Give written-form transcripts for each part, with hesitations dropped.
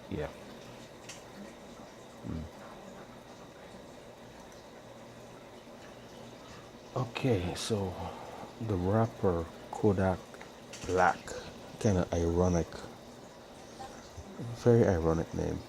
Yeah. Okay, so the rapper Kodak Black, kind of ironic, very ironic name.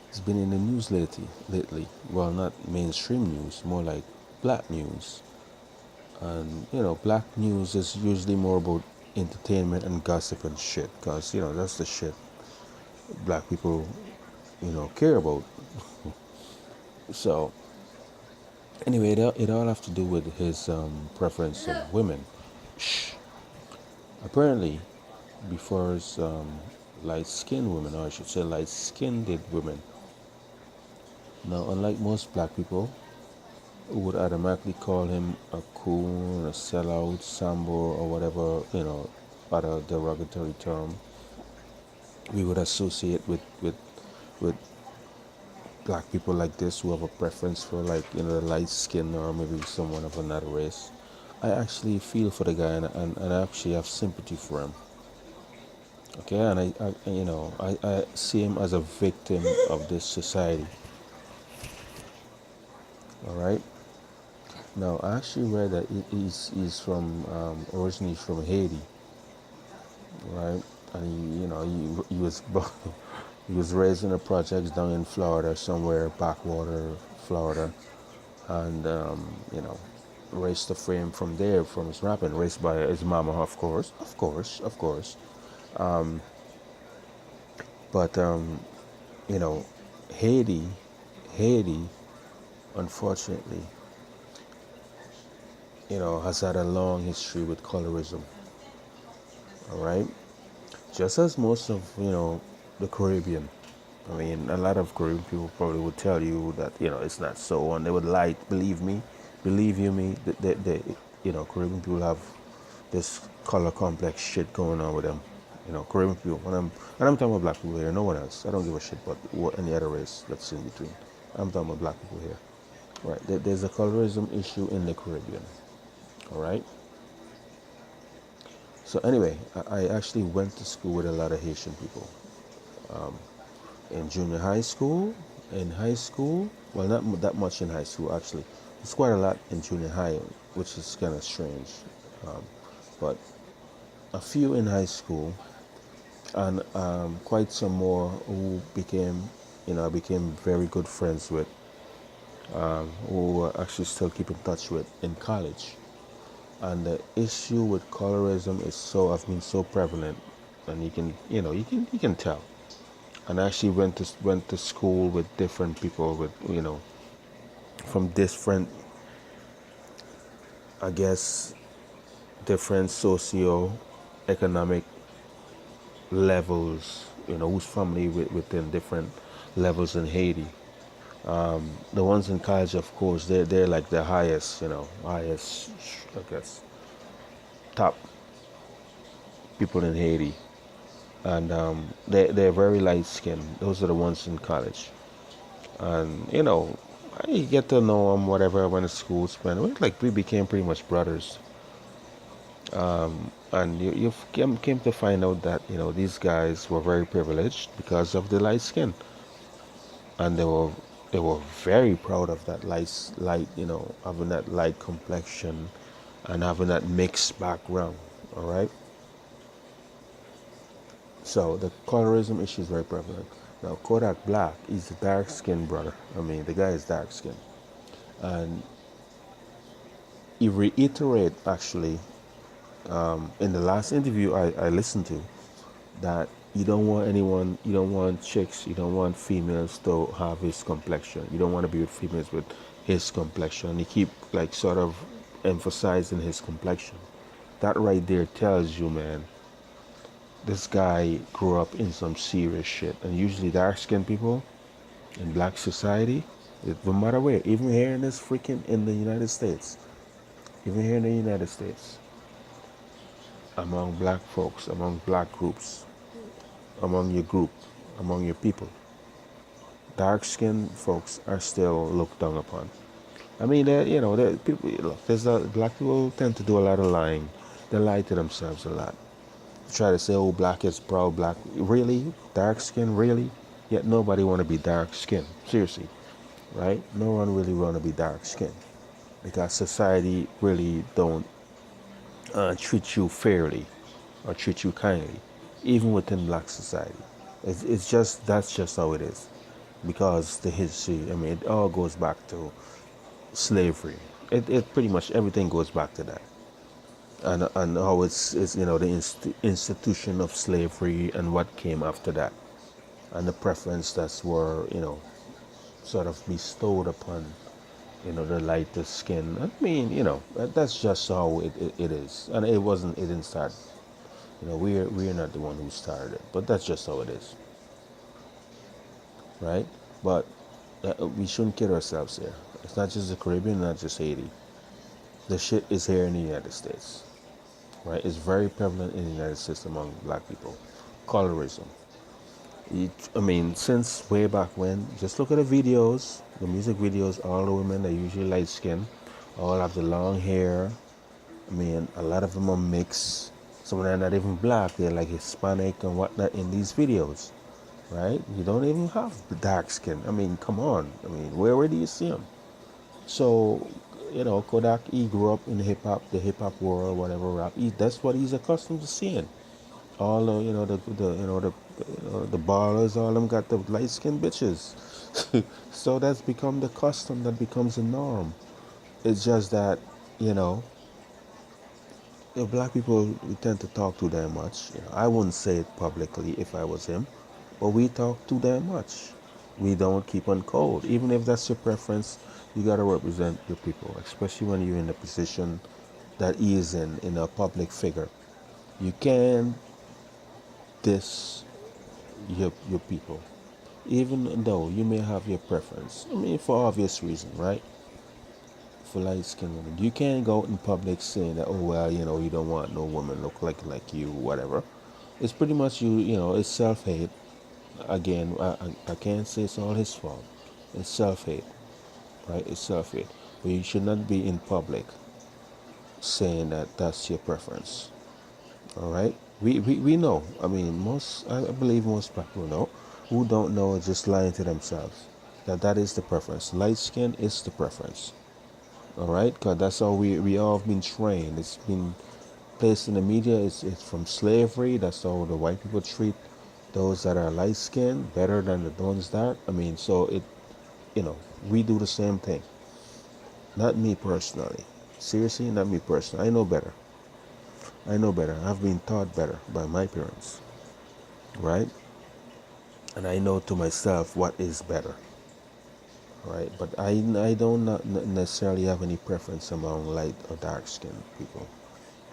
He's been in the news lately. Lately, well, not mainstream news, more like black news. And black news is usually more about entertainment and gossip and shit, cause that's the shit black people care about. So anyway, it all have to do with his preference of women. Shh. Apparently, before his light-skinned women, or I should say light-skinned women. Now, unlike most black people, who would automatically call him a coon, a sellout, sambo, or whatever, other derogatory term we would associate with black people like this who have a preference for, like, the light skin or maybe someone of another race. I actually feel for the guy, and I actually have sympathy for him. Okay, and I see him as a victim of this society. All right. Now, I actually read that he's from originally from Haiti, right? And he was he was raised in the projects down in Florida, somewhere backwater Florida, and raised the frame from there, from his rapping, raised by his mama, of course. But you know, Haiti, Haiti, unfortunately, has had a long history with colorism. All right, just as most of the Caribbean. I mean, a lot of Caribbean people probably would tell you that it's not so, and they would lie. Believe you me, that Caribbean people have this color complex shit going on with them. Caribbean people. And I'm talking about black people here. No one else. I don't give a shit about any other race that's in between. I'm talking about black people here. Right. There's a colorism issue in the Caribbean. All right. So anyway, I actually went to school with a lot of Haitian people. In junior high school, in high school, well, not that much in high school actually. It's quite a lot in junior high, which is kind of strange. Um, but a few in high school, and quite some more who I became very good friends with, who I actually still keep in touch with in college. And the issue with colorism is have been so prevalent, and you can tell. And I actually went to school with different people with from different, I guess, different socio-economic levels. Whose family within different levels in Haiti. The ones in college, of course, they're like the highest, I guess, top people in Haiti, and they're very light skinned. Those are the ones in college, and I get to know them, whatever. I went to school, spent, like, we became pretty much brothers. And you came to find out that these guys were very privileged because of the light skin, and they were very proud of that light, having that light complexion and having that mixed background. All right. So the colorism issue is very prevalent. Now, Kodak Black is a dark skinned brother. I mean, the guy is dark skinned, and he reiterate actually, in the last interview I listened to, that you don't want chicks, you don't want females to have his complexion. You don't want to be with females with his complexion. And he keep, like, sort of emphasizing his complexion. That right there tells you, man, this guy grew up in some serious shit. And usually dark skinned people in black society, no matter where, even here in this freaking in the United States, even here in the United States, among black folks, among black groups, among your group, among your people, dark skinned folks are still looked down upon. I mean, people, look, black people tend to do a lot of lying. They lie to themselves a lot. Try to say, oh, black is proud, black. Really? Dark skin? Really? Yet nobody want to be dark skinned. Seriously, right? No one really want to be dark skinned because society really don't treat you fairly or treat you kindly, even within black society. It's just that's just how it is, because the history. I mean, it all goes back to slavery. It pretty much everything goes back to that, and how it's the institution of slavery and what came after that, and the preference that's were sort of bestowed upon the lighter skin. I mean, that's just how it is, and it didn't start. We're not the one who started it, but that's just how it is, right? But we shouldn't kid ourselves here. It's not just the Caribbean, not just Haiti. The shit is here in the United States, right? It's very prevalent in the United States among black people. Colorism. I mean, since way back when, just look at the videos, the music videos. All the women are usually light skinned, all have the long hair. I mean, a lot of them are mixed. Some of them are not even black. They're like Hispanic and whatnot in these videos, right? You don't even have the dark skin. I mean, come on. I mean, where do you see them? So, Kodak, he grew up in the hip hop world, whatever rap. That's what he's accustomed to seeing. All the ballers, all them got the light skinned bitches. So that's become the custom. That becomes the norm. It's just that, you know, black people, we tend to talk too damn much. I wouldn't say it publicly if I was him, but we talk too damn much. We don't keep on code. Even if that's your preference, you gotta represent your people, especially when you're in a position that he is in a public figure. You can diss your people, even though you may have your preference. I mean, for obvious reason, right? For light skinned women, you can't go out in public saying that, oh well, you don't want no woman look like you, whatever. It's pretty much it's self hate. Again, I can't say it's all his fault. It's self hate, right? It's self hate. But you should not be in public saying that that's your preference. All right? We know. I mean, I believe most people know. Who don't know are just lying to themselves. That is the preference. Light skin is the preference. All right? Because that's how we all have been trained. It's been placed in the media. It's from slavery. That's how the white people treat those that are light skinned better than the ones that. I mean, so you know, we do the same thing. Not me personally. Seriously, not me personally. I know better. I know better. I've been taught better by my parents, right? And I know to myself what is better, right? But I don't not necessarily have any preference among light or dark skinned people.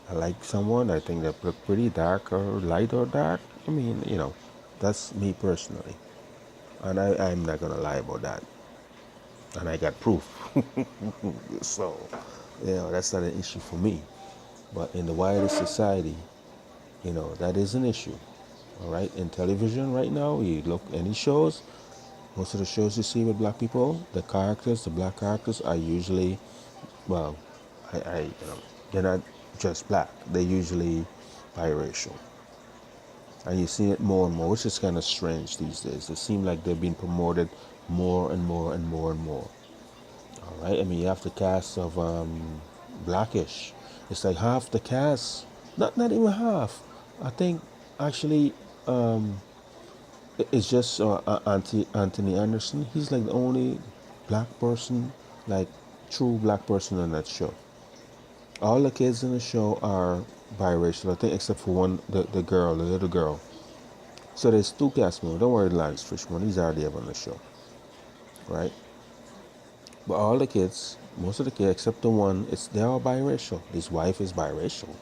I like someone, I think they look pretty dark or light or dark. I mean, that's me personally. And I'm not going to lie about that. And I got proof. So, that's not an issue for me. But in the wider society, that is an issue. All right, in television right now, you look any shows, most of the shows you see with black people, the black characters are usually, well, they're not just black. They're usually biracial, and you see it more and more, which is kind of strange these days. It seems like they're being promoted more and more and more and more. All right, I mean, you have the cast of Blackish. It's like half the cast, not even half. I think actually. It's just Anthony Anderson. He's like the only black person, like true black person on that show. All the kids in the show are biracial, I think, except for one, the girl, the little girl. So there's two cast members. Don't worry, Lance Fishman. He's already up on the show, right? But all the kids, most of the kids, except the one, they're all biracial. His wife is biracial.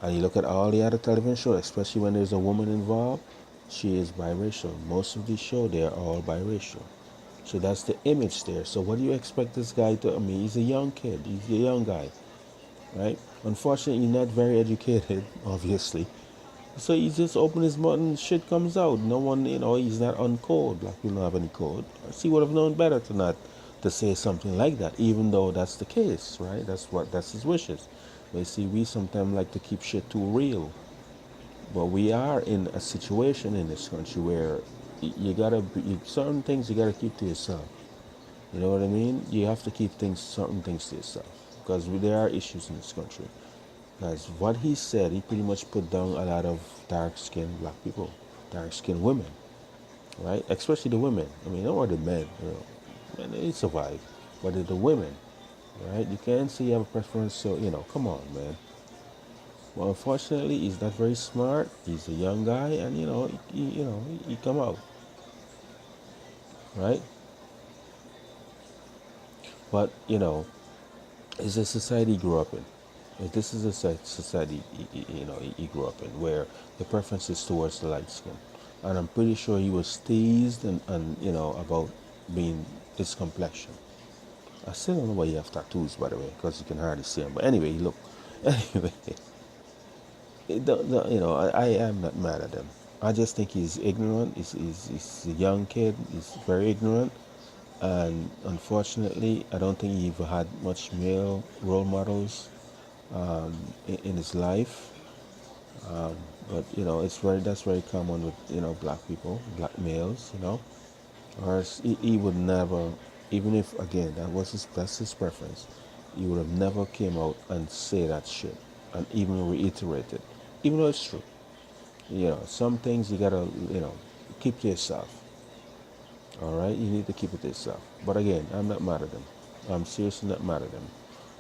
And you look at all the other television shows, especially when there's a woman involved, she is biracial. Most of these shows, they are all biracial. So that's the image there. So what do you expect this guy to, I mean, he's a young kid. He's a young guy, right? Unfortunately, not very educated, obviously. So he just opened his mouth and shit comes out. No one, he's not on code. Black people don't have any code. He would have known better to say something like that, even though that's the case, right? That's his wishes. But see, we sometimes like to keep shit too real. But we are in a situation in this country where you gotta certain things you gotta keep to yourself. You know what I mean? You have to keep certain things to yourself because there are issues in this country. Because what he said, he pretty much put down a lot of dark-skinned black people, dark-skinned women, right? Especially the women. I mean, not the men. You know, men they survive, but the women, right? You can't say you have a preference. So come on, man. Well, unfortunately, he's not very smart. He's a young guy, and he come out, right? But it's a society he grew up in. This is a society he grew up in where the preference is towards the light skin, and I'm pretty sure he was teased and about being this complexion. I still don't know why you have tattoos, by the way, because you can hardly see them. But anyway, look, anyway, I am not mad at him. I just think he's ignorant. He's a young kid. He's very ignorant. And unfortunately, I don't think he ever had much male role models in his life. But that's very common with black people, black males. Or else he would never, even if again that's his preference, he would have never came out and say that shit and even reiterate it, even though it's true. Some things you gotta keep to yourself. All right, you need to keep it to yourself. But again, I'm not mad at him. I'm seriously not mad at him.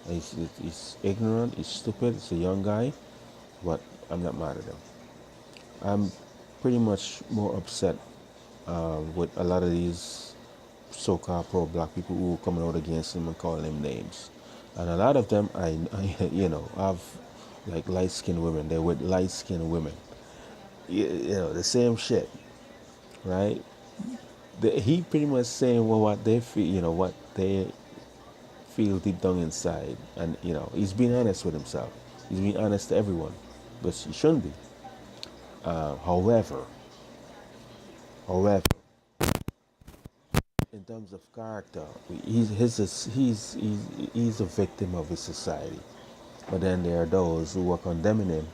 He's ignorant. He's stupid. He's a young guy, but I'm not mad at him. I'm pretty much more upset with a lot of these so-called pro-black people who are coming out against him and calling him names, and a lot of them I have like light-skinned women. They're with light-skinned women. The same shit, right? He pretty much saying what they feel, what they feel deep down inside, and he's being honest with himself. He's being honest to everyone, but he shouldn't be. However, in terms of character, he's a victim of his society. But then there are those who are condemning him,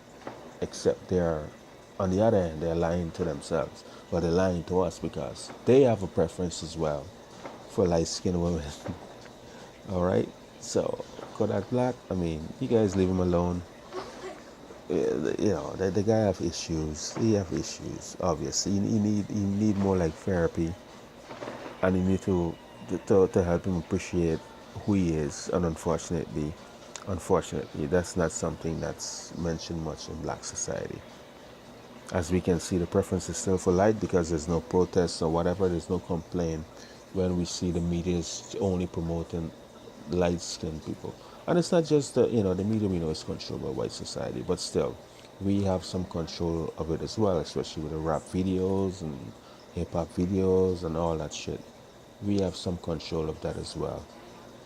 except they're on the other hand they're lying to themselves, but they're lying to us because they have a preference as well for light-skinned women. All right, so Kodak Black, I mean, you guys leave him alone. The guy have issues. He have issues. Obviously, he need more like therapy, and you need to help him appreciate who he is. And unfortunately, that's not something that's mentioned much in black society. As we can see, the preference is still for light because there's no protests or whatever. There's no complaint when we see the media is only promoting light-skinned people. And it's not just the media we know is controlled by white society, but still, we have some control of it as well, especially with the rap videos and hip-hop videos and all that shit. We have some control of that as well,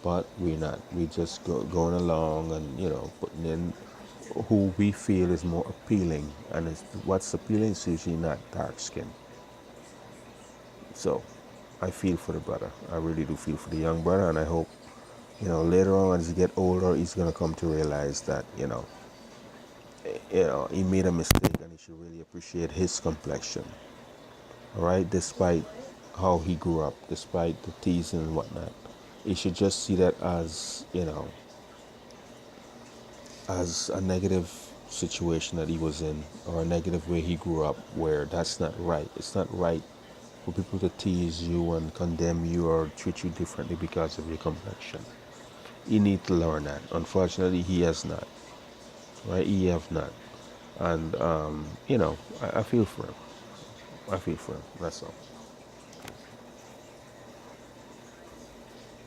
but we're not. We just going along and putting in who we feel is more appealing, and what's appealing is usually not dark skin. So I feel for the brother. I really do feel for the young brother, and I hope later on as he get older, he's gonna come to realize that he made a mistake, and he should really appreciate his complexion. All right, despite how he grew up, despite the teasing and whatnot, he should just see that as a negative situation that he was in, or a negative way he grew up, where that's not right. It's not right for people to tease you and condemn you or treat you differently because of your complexion. You need to learn that. Unfortunately, he has not. Right? He have not. And I feel for him. I feel for him. That's all.